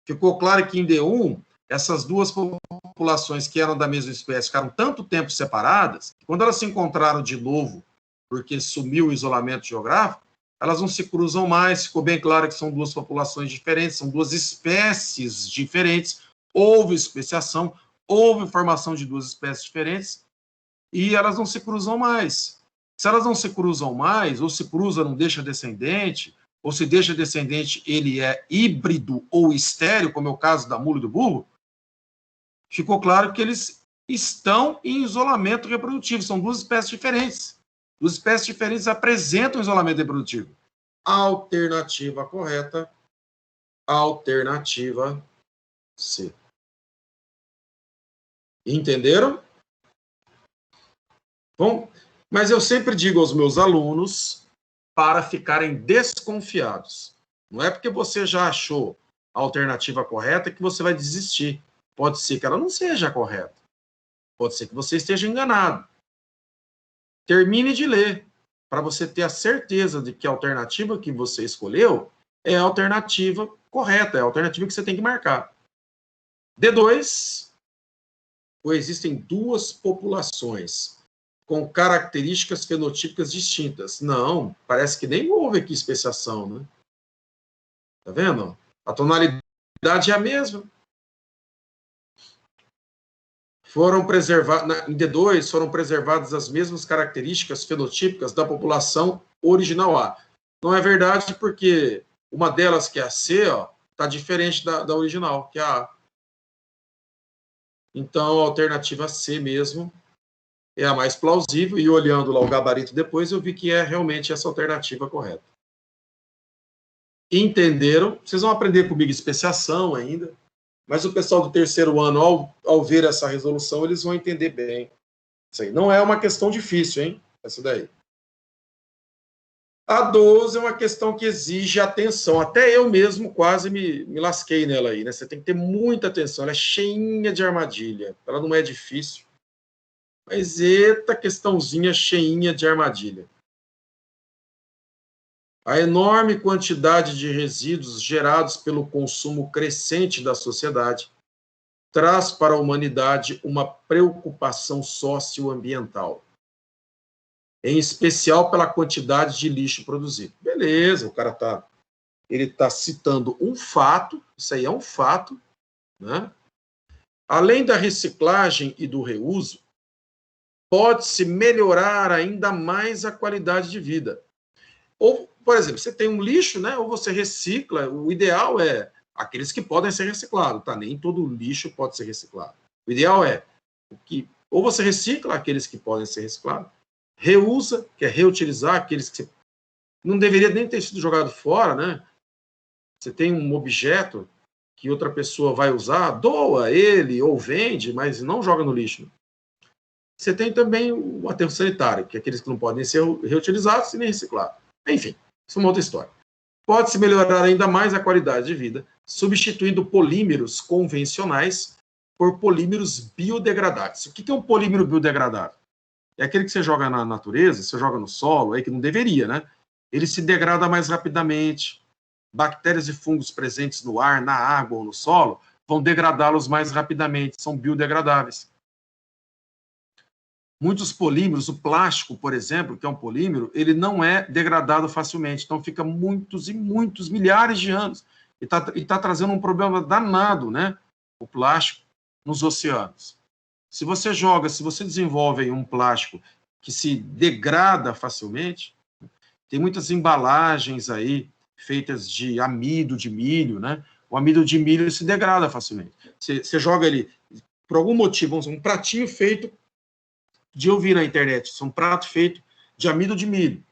ficou claro que em D1, essas duas populações que eram da mesma espécie ficaram tanto tempo separadas, que quando elas se encontraram de novo, porque sumiu o isolamento geográfico, elas não se cruzam mais, ficou bem claro que são duas populações diferentes, são duas espécies diferentes, houve especiação, houve formação de duas espécies diferentes, e elas não se cruzam mais. Se elas não se cruzam mais, ou se cruza, não deixa descendente, ou se deixa descendente, ele é híbrido ou estéril, como é o caso da mula e do burro, ficou claro que eles estão em isolamento reprodutivo, são duas espécies diferentes. Duas espécies diferentes apresentam isolamento reprodutivo. Alternativa correta, alternativa C. Entenderam? Bom, mas eu sempre digo aos meus alunos para ficarem desconfiados. Não é porque você já achou a alternativa correta que você vai desistir. Pode ser que ela não seja correta. Pode ser que você esteja enganado. Termine de ler, para você ter a certeza de que a alternativa que você escolheu é a alternativa correta, é a alternativa que você tem que marcar. D2, coexistem duas populações com características fenotípicas distintas. Não, parece que nem houve aqui especiação, né? Tá vendo? A tonalidade é a mesma. Foram preservadas, em D2, foram preservadas as mesmas características fenotípicas da população original A. Não é verdade, porque uma delas, que é a C, está diferente da original, que é a A. Então, a alternativa C mesmo é a mais plausível, e olhando lá o gabarito depois, eu vi que é realmente essa alternativa correta. Entenderam? Vocês vão aprender comigo especiação ainda, mas o pessoal do terceiro ano, ao ver essa resolução, eles vão entender bem. Isso aí não é uma questão difícil, hein? Essa daí. A 12 é uma questão que exige atenção. Até eu mesmo quase me lasquei nela aí, né? Você tem que ter muita atenção. Ela é cheinha de armadilha. Ela não é difícil. Mas eita questãozinha cheinha de armadilha. A enorme quantidade de resíduos gerados pelo consumo crescente da sociedade traz para a humanidade uma preocupação socioambiental, em especial pela quantidade de lixo produzido. Beleza, o cara está citando um fato, isso aí é um fato, né? Além da reciclagem e do reuso, pode-se melhorar ainda mais a qualidade de vida. Ou, por exemplo, você tem um lixo, né? Ou você recicla, o ideal é aqueles que podem ser reciclados, tá? Nem todo lixo pode ser reciclado. O ideal é que ou você recicla aqueles que podem ser reciclados, reusa, que é reutilizar aqueles que não deveria nem ter sido jogado fora, né? Você tem um objeto que outra pessoa vai usar, doa ele ou vende, mas não joga no lixo. Você tem também o aterro sanitário, que é aqueles que não podem ser reutilizados e nem reciclados. Enfim, isso é uma outra história. Pode-se melhorar ainda mais a qualidade de vida, substituindo polímeros convencionais por polímeros biodegradáveis. O que é um polímero biodegradável? É aquele que você joga na natureza, você joga no solo, aí que não deveria, né? Ele se degrada mais rapidamente. Bactérias e fungos presentes no ar, na água ou no solo vão degradá-los mais rapidamente, são biodegradáveis. Muitos polímeros, o plástico, por exemplo, que é um polímero, ele não é degradado facilmente, então fica muitos e muitos, milhares de anos. E tá trazendo um problema danado, né? O plástico nos oceanos. Se você desenvolve um plástico que se degrada facilmente, tem muitas embalagens aí feitas de amido de milho, né? O amido de milho se degrada facilmente. Você joga ele, por algum motivo, um pratinho feito de eu vi na internet, são prato feito de amido de milho.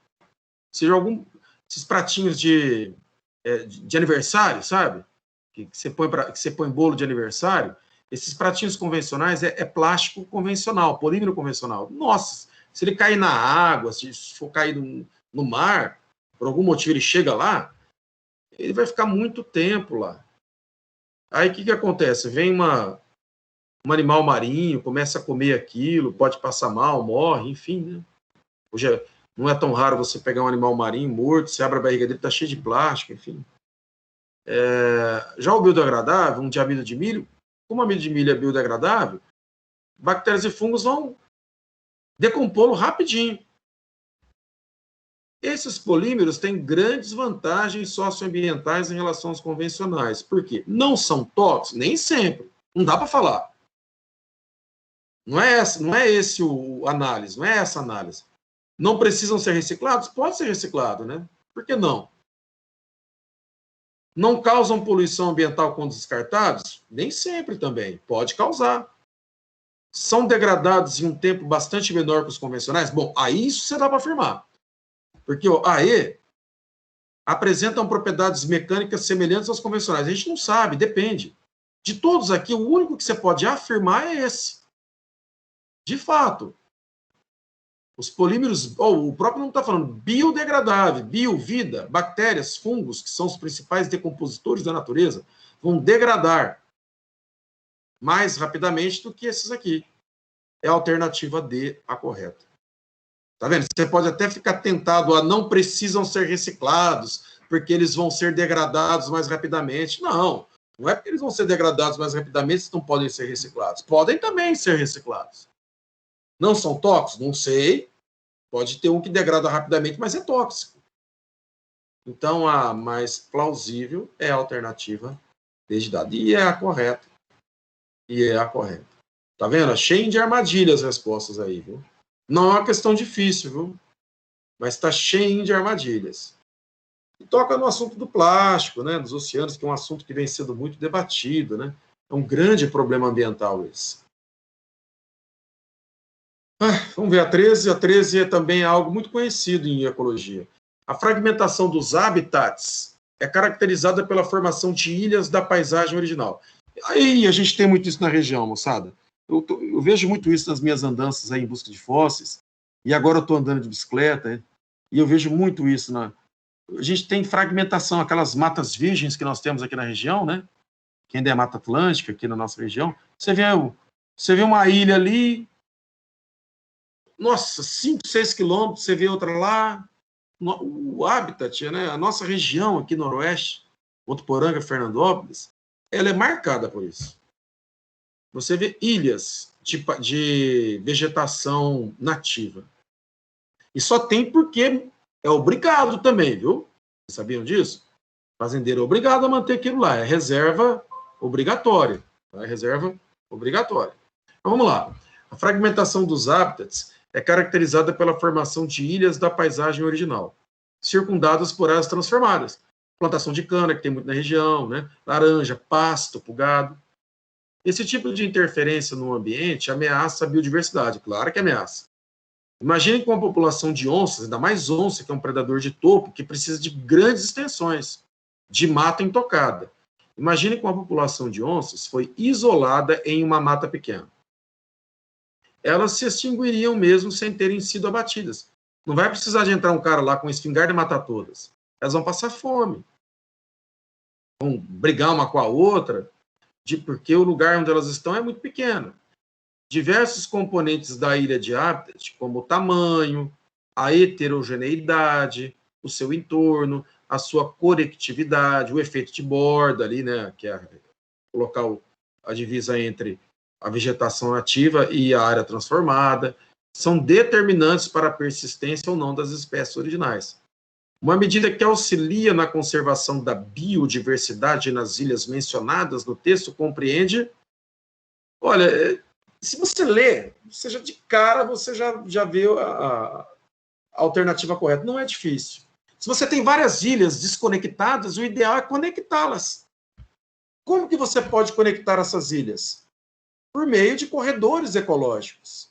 Seja esses pratinhos de aniversário, sabe? Que você põe bolo de aniversário. Esses pratinhos convencionais é plástico convencional, polímero convencional. Nossa, se ele cair na água, se for cair no mar, por algum motivo ele chega lá, ele vai ficar muito tempo lá. Aí o que acontece? Vem um animal marinho, começa a comer aquilo, pode passar mal, morre, enfim, né? Não é tão raro você pegar um animal marinho morto, você abre a barriga dele, está cheio de plástico, enfim. Já o biodegradável, um amido de milho, como o amido de milho é biodegradável, bactérias e fungos vão decompô-lo rapidinho. Esses polímeros têm grandes vantagens socioambientais em relação aos convencionais. Por quê? Não são tóxicos, nem sempre. Não dá para falar. Não é esse o análise, não é essa a análise. Não precisam ser reciclados? Pode ser reciclado, né? Por que não? Não causam poluição ambiental quando descartados? Nem sempre também. Pode causar. São degradados em um tempo bastante menor que os convencionais? Bom, aí isso você dá para afirmar. Porque o AE apresentam propriedades mecânicas semelhantes aos convencionais. A gente não sabe, depende. De todos aqui, o único que você pode afirmar é esse. De fato, os polímeros, o próprio não está falando, biodegradável, vida, bactérias, fungos, que são os principais decompositores da natureza, vão degradar mais rapidamente do que esses aqui. É a alternativa D, a correta. Tá vendo? Você pode até ficar tentado a não precisam ser reciclados, porque eles vão ser degradados mais rapidamente. Não é porque eles vão ser degradados mais rapidamente que não podem ser reciclados. Podem também ser reciclados. Não são tóxicos? Não sei. Pode ter um que degrada rapidamente, mas é tóxico. Então, a mais plausível é a alternativa desde dado. E é a correta. Tá vendo? Cheio de armadilhas as respostas aí, viu? Não é uma questão difícil, viu? Mas está cheio de armadilhas. E toca no assunto do plástico, né? Dos oceanos, que é um assunto que vem sendo muito debatido, né? É um grande problema ambiental esse. Vamos ver a 13. A 13 é também algo muito conhecido em ecologia. A fragmentação dos habitats é caracterizada pela formação de ilhas da paisagem original. Aí a gente tem muito isso na região, moçada. Eu vejo muito isso nas minhas andanças aí em busca de fósseis, e agora eu estou andando de bicicleta, e eu vejo muito isso. A gente tem fragmentação, aquelas matas virgens que nós temos aqui na região, né? Que ainda é Mata Atlântica, aqui na nossa região. Você vê uma ilha ali, nossa, 5, 6 quilômetros, você vê outra lá. O habitat, né? A nossa região aqui noroeste, Votuporanga, Fernandópolis, ela é marcada por isso. Você vê ilhas de vegetação nativa. E só tem porque é obrigado também, viu? Vocês sabiam disso? O fazendeiro é obrigado a manter aquilo lá. É reserva obrigatória. Tá? É reserva obrigatória. Então, vamos lá. A fragmentação dos habitats é caracterizada pela formação de ilhas da paisagem original, circundadas por áreas transformadas. Plantação de cana, que tem muito na região, né? Laranja, pasto pro gado. Esse tipo de interferência no ambiente ameaça a biodiversidade, claro que ameaça. Imagine com uma população de onças, ainda mais onça, que é um predador de topo, que precisa de grandes extensões de mata intocada. Imagine com uma população de onças foi isolada em uma mata pequena. Elas se extinguiriam mesmo sem terem sido abatidas. Não vai precisar de entrar um cara lá com espingarda e matar todas. Elas vão passar fome. Vão brigar uma com a outra, porque o lugar onde elas estão é muito pequeno. Diversos componentes da ilha de habitat, como o tamanho, a heterogeneidade, o seu entorno, a sua conectividade, o efeito de borda ali, né, que é colocar a divisa entre a vegetação ativa e a área transformada, são determinantes para a persistência ou não das espécies originais. Uma medida que auxilia na conservação da biodiversidade nas ilhas mencionadas no texto compreende... Olha, se você lê, seja de cara, você já vê a alternativa correta. Não é difícil. Se você tem várias ilhas desconectadas, o ideal é conectá-las. Como que você pode conectar essas ilhas? Por meio de corredores ecológicos.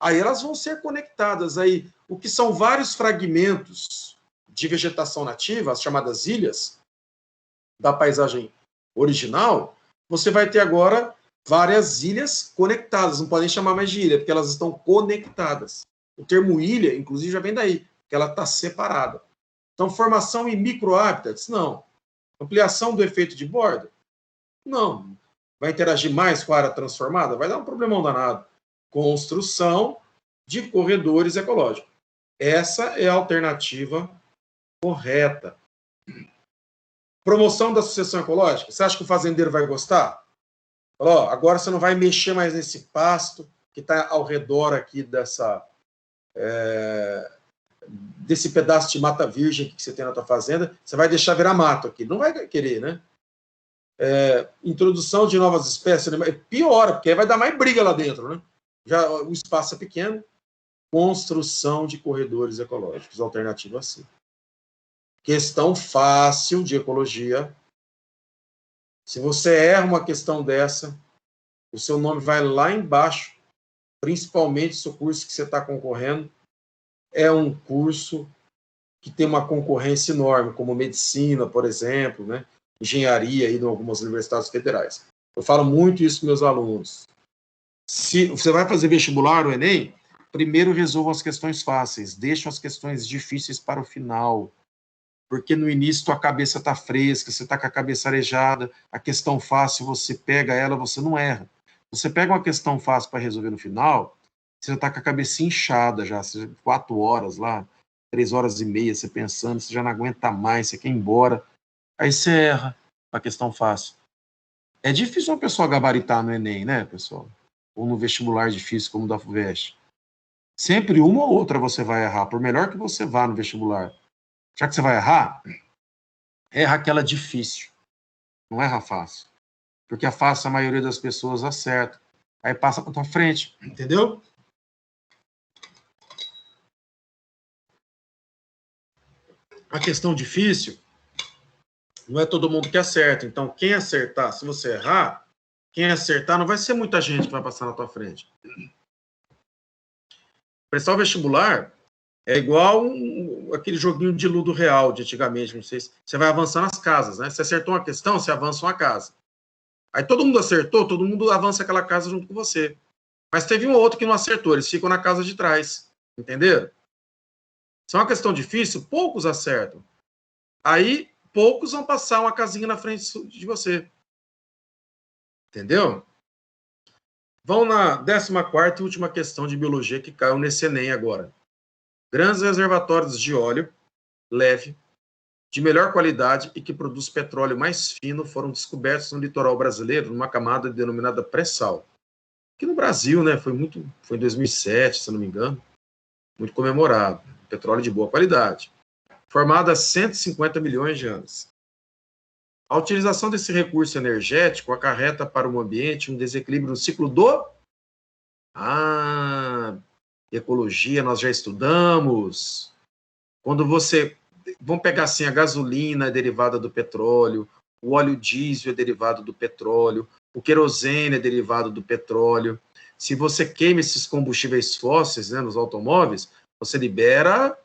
Aí elas vão ser conectadas. Aí, o que são vários fragmentos de vegetação nativa, as chamadas ilhas, da paisagem original, você vai ter agora várias ilhas conectadas. Não podem chamar mais de ilha, porque elas estão conectadas. O termo ilha, inclusive, já vem daí, que ela está separada. Então, formação em microhabitats? Não. Ampliação do efeito de borda? Não. Vai interagir mais com a área transformada? Vai dar um problemão danado. Construção de corredores ecológicos. Essa é a alternativa correta. Promoção da sucessão ecológica. Você acha que o fazendeiro vai gostar? Ó, agora você não vai mexer mais nesse pasto que está ao redor aqui desse pedaço de mata virgem que você tem na tua fazenda. Você vai deixar virar mato aqui. Não vai querer, né? Introdução de novas espécies. Piora, porque aí vai dar mais briga lá dentro, né? Já o espaço é pequeno. Construção de corredores ecológicos. Alternativa C. Questão fácil de ecologia. Se você erra uma questão dessa, o seu nome vai lá embaixo, principalmente se o curso que você está concorrendo é um curso que tem uma concorrência enorme, como medicina, por exemplo, né? Engenharia aí em algumas universidades federais. Eu falo muito isso com meus alunos. Se você vai fazer vestibular, o Enem, primeiro resolva as questões fáceis, deixa as questões difíceis para o final, porque no início tua cabeça está fresca, você está com a cabeça arejada, a questão fácil, você pega ela, você não erra. Você pega uma questão fácil para resolver no final, você já está com a cabeça inchada já, 4 horas lá, 3 horas e meia, você pensando, você já não aguenta mais, você quer ir embora, aí você erra a questão fácil. É difícil uma pessoa gabaritar no Enem, né, pessoal? Ou no vestibular difícil como o da FUVEST. Sempre uma ou outra você vai errar, por melhor que você vá no vestibular. Já que você vai errar, erra aquela difícil. Não erra fácil. Porque a fácil a maioria das pessoas acerta. Aí passa para tua frente, entendeu? A questão difícil não é todo mundo que acerta. Então, quem acertar, se você errar, quem acertar não vai ser muita gente que vai passar na tua frente. Prestar o vestibular é igual aquele joguinho de ludo real de antigamente, não sei se você vai avançando as casas, né? Você acertou uma questão, você avança uma casa. Aí todo mundo acertou, todo mundo avança aquela casa junto com você. Mas teve um ou outro que não acertou, eles ficam na casa de trás. Entenderam? Se é uma questão difícil, poucos acertam. Aí, poucos vão passar uma casinha na frente de você. Entendeu? Vão na 14ª e última questão de biologia que caiu nesse Enem agora. Grandes reservatórios de óleo leve, de melhor qualidade e que produz petróleo mais fino foram descobertos no litoral brasileiro, numa camada denominada pré-sal. Que no Brasil, né, foi em 2007, se não me engano, muito comemorado. Petróleo de boa qualidade. Formado há 150 milhões de anos. A utilização desse recurso energético acarreta para o ambiente um desequilíbrio no ciclo do... Ecologia, nós já estudamos. Quando você... Vamos pegar assim, a gasolina é derivada do petróleo, o óleo diesel é derivado do petróleo, o querosene é derivado do petróleo. Se você queima esses combustíveis fósseis, né, nos automóveis, você libera,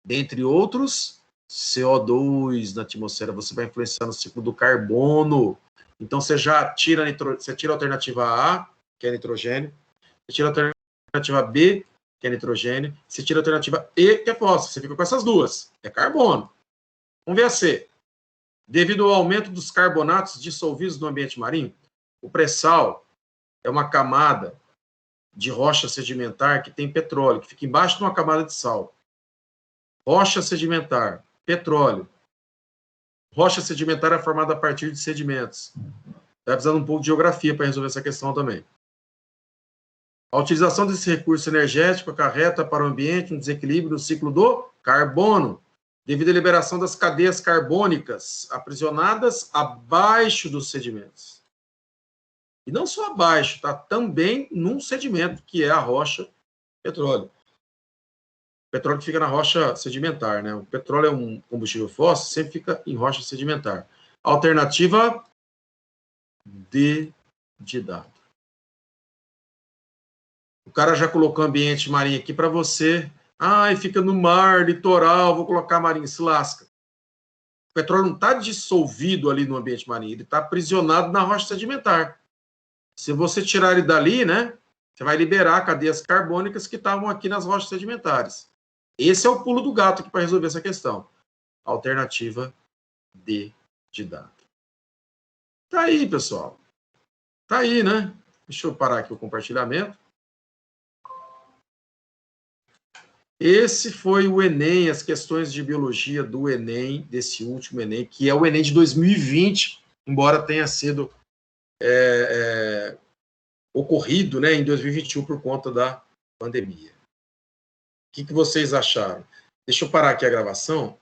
dentre outros, CO2 na atmosfera, você vai influenciar no ciclo do carbono. Então, você já tira, você tira a alternativa A, que é nitrogênio, você tira a alternativa B, que é nitrogênio, você tira a alternativa E, que é fósforo. Você fica com essas duas, é carbono. Vamos ver a C. Devido ao aumento dos carbonatos dissolvidos no ambiente marinho, o pré-sal é uma camada de rocha sedimentar que tem petróleo, que fica embaixo de uma camada de sal. Rocha sedimentar, petróleo. Rocha sedimentar é formada a partir de sedimentos. Está precisando um pouco de geografia para resolver essa questão também. A utilização desse recurso energético acarreta para o ambiente um desequilíbrio no ciclo do carbono, devido à liberação das cadeias carbônicas aprisionadas abaixo dos sedimentos. E não só abaixo, tá? Também num sedimento, que é a rocha petróleo. O petróleo fica na rocha sedimentar, né? O petróleo é um combustível fóssil, sempre fica em rocha sedimentar. Alternativa D de dado. O cara já colocou ambiente marinho aqui para você. E fica no mar, litoral, vou colocar marinho, se lasca. O petróleo não está dissolvido ali no ambiente marinho, ele está aprisionado na rocha sedimentar. Se você tirar ele dali, né, você vai liberar cadeias carbônicas que estavam aqui nas rochas sedimentares. Esse é o pulo do gato aqui para resolver essa questão. Alternativa D de dado. Tá aí, pessoal. Tá aí, né? Deixa eu parar aqui o compartilhamento. Esse foi o Enem, as questões de biologia do Enem, desse último Enem, que é o Enem de 2020, embora tenha sido ocorrido, né, em 2021 por conta da pandemia. O que vocês acharam? Deixa eu parar aqui a gravação